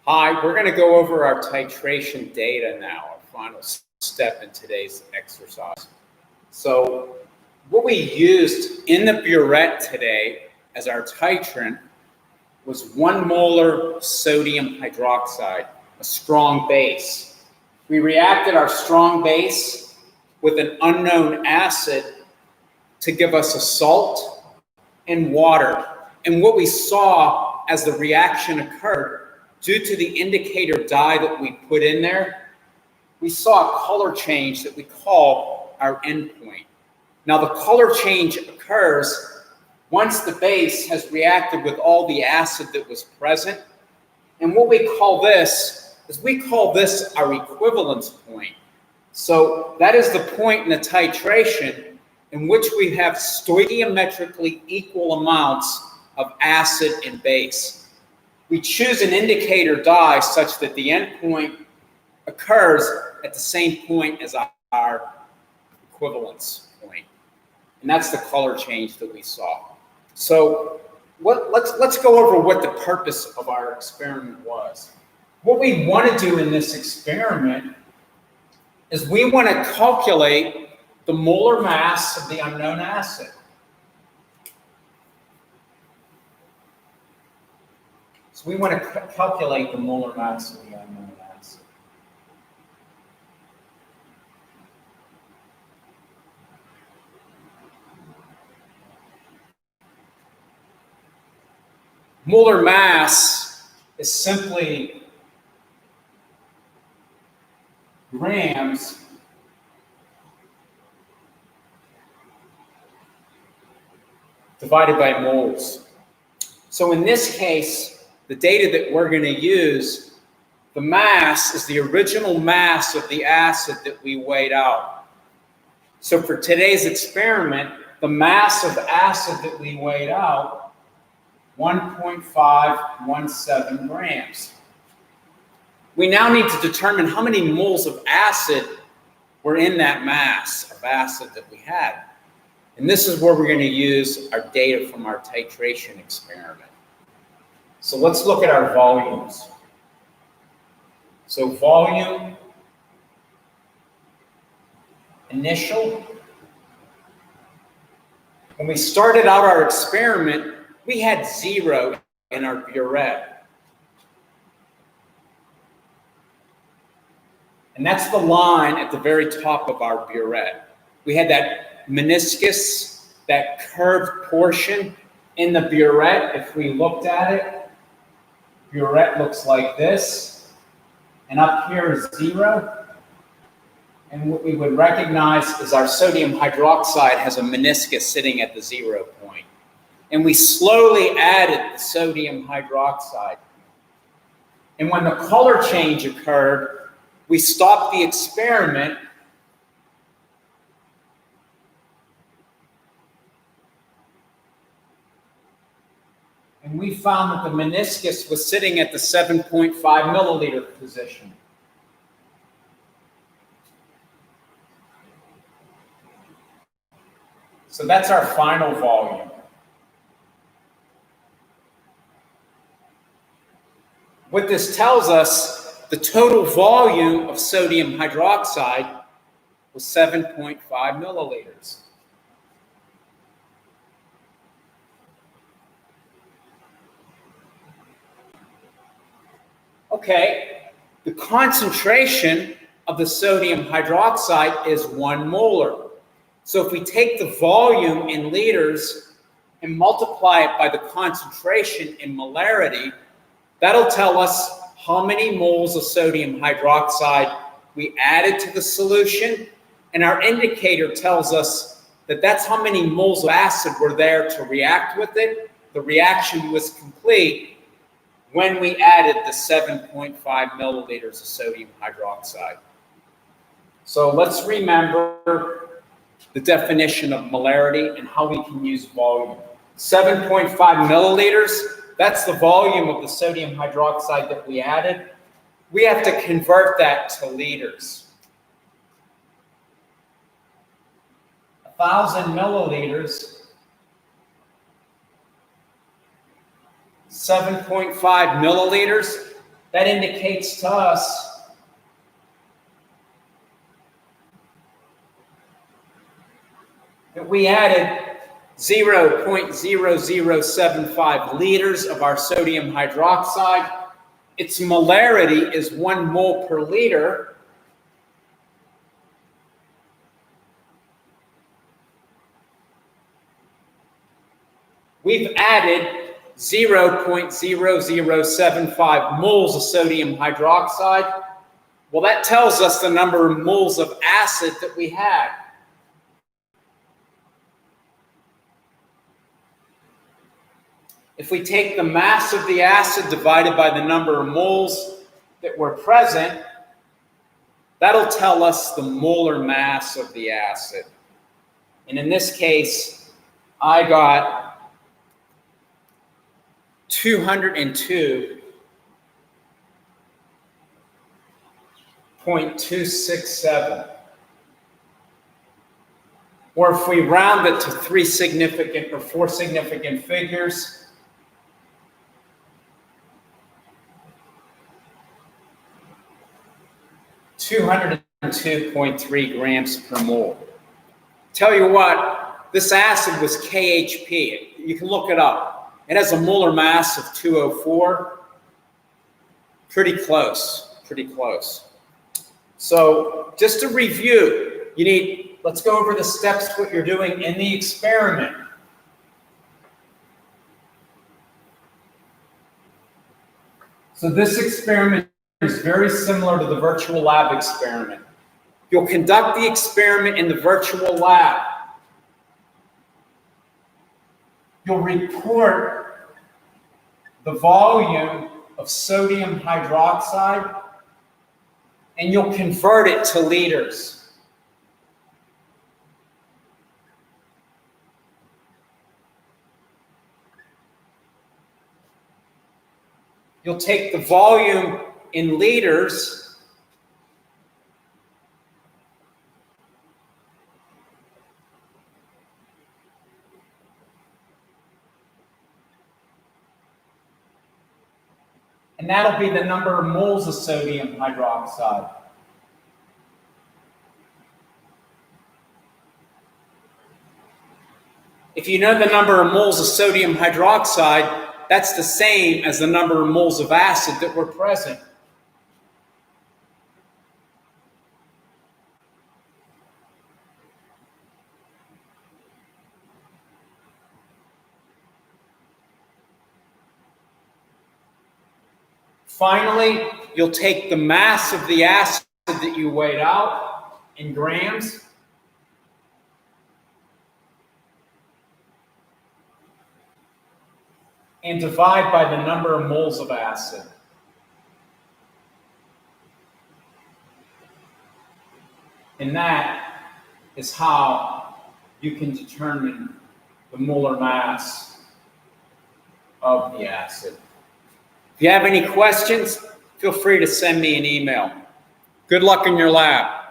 Hi, we're going to go over our titration data now, our final step in today's exercise. So what we used in the burette today as our titrant was 1 molar sodium hydroxide, a strong base. We reacted our strong base with an unknown acid to give us a salt and water. And what we saw as the reaction occurred, due to the indicator dye that we put in there, we saw a color change that we call our endpoint. Now the color change occurs once the base has reacted with all the acid that was present. And what we call this is our equivalence point. So that is the point in the titration in which we have stoichiometrically equal amounts of acid and base. We choose an indicator dye such that the endpoint occurs at the same point as our equivalence point. And that's the color change that we saw. So let's go over what the purpose of our experiment was. What we want to do in this experiment is we want to calculate the molar mass of the unknown acid. So we want to calculate the molar mass of the unknown acid. Molar mass is simply grams divided by moles. So in this case, the data that we're going to use, the mass is the original mass of the acid that we weighed out. So for today's experiment, the mass of acid that we weighed out, 1.517 grams. We now need to determine how many moles of acid were in that mass of acid that we had. And this is where we're going to use our data from our titration experiment. So let's look at our volumes. So volume, initial. When we started out our experiment, we had 0 in our burette. And that's the line at the very top of our burette. We had that meniscus, that curved portion in the burette. If we looked at it, burette looks like this, and up here is 0. And what we would recognize is our sodium hydroxide has a meniscus sitting at the 0 point. And we slowly added the sodium hydroxide. And when the color change occurred, we stopped the experiment . And we found that the meniscus was sitting at the 7.5 milliliter position. So that's our final volume. What this tells us, the total volume of sodium hydroxide was 7.5 milliliters. Okay, the concentration of the sodium hydroxide is 1 molar. So if we take the volume in liters and multiply it by the concentration in molarity, that'll tell us how many moles of sodium hydroxide we added to the solution. And our indicator tells us that that's how many moles of acid were there to react with it. The reaction was complete when we added the 7.5 milliliters of sodium hydroxide. So let's remember the definition of molarity and how we can use volume. 7.5 milliliters, that's the volume of the sodium hydroxide that we added. We have to convert that to liters. 1,000 milliliters 7.5 milliliters. that indicates to us that we added 0.0075 liters of our sodium hydroxide. Its molarity is 1 mole per liter. We've added 0.0075 moles of sodium hydroxide. Well, that tells us the number of moles of acid that we had. If we take the mass of the acid divided by the number of moles that were present, that'll tell us the molar mass of the acid. And in this case, I got 202.267. Or if we round it to 4 significant figures, 202.3 grams per mole. Tell you what, this acid was KHP. You can look it up. It has a molar mass of 204. Pretty close, pretty close. So just to review, let's go over the steps, what you're doing in the experiment. So this experiment is very similar to the virtual lab experiment. You'll conduct the experiment in the virtual lab. You'll report the volume of sodium hydroxide, and you'll convert it to liters. You'll take the volume in liters and that'll be the number of moles of sodium hydroxide. If you know the number of moles of sodium hydroxide, that's the same as the number of moles of acid that were present. Finally, you'll take the mass of the acid that you weighed out in grams, and divide by the number of moles of acid. And that is how you can determine the molar mass of the acid. If you have any questions, feel free to send me an email. Good luck in your lab.